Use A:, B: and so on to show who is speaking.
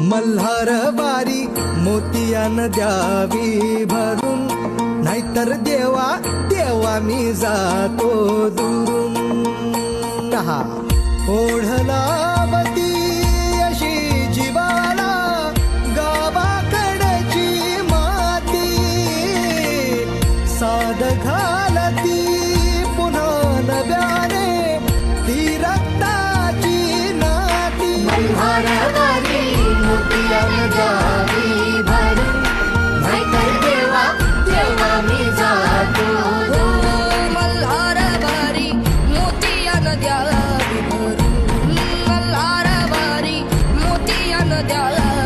A: मल्हार वारी मोतियान द्यावी भरून, नाहीतर देवा देवा मी जातो दुरून। हा ओढलावती अशी जीवाला गावाकडची माती, साध घालती पुन्हा नव्याने ती रक्ताची नाती।
B: मल्हार वारी मोतियान द्यावी भरून, नाहीतर देवा देवा मी जातो दूर।
C: मल्हार वारी मोतियान द्यावी भरून, मल्हार वारी मोतियान द्यावी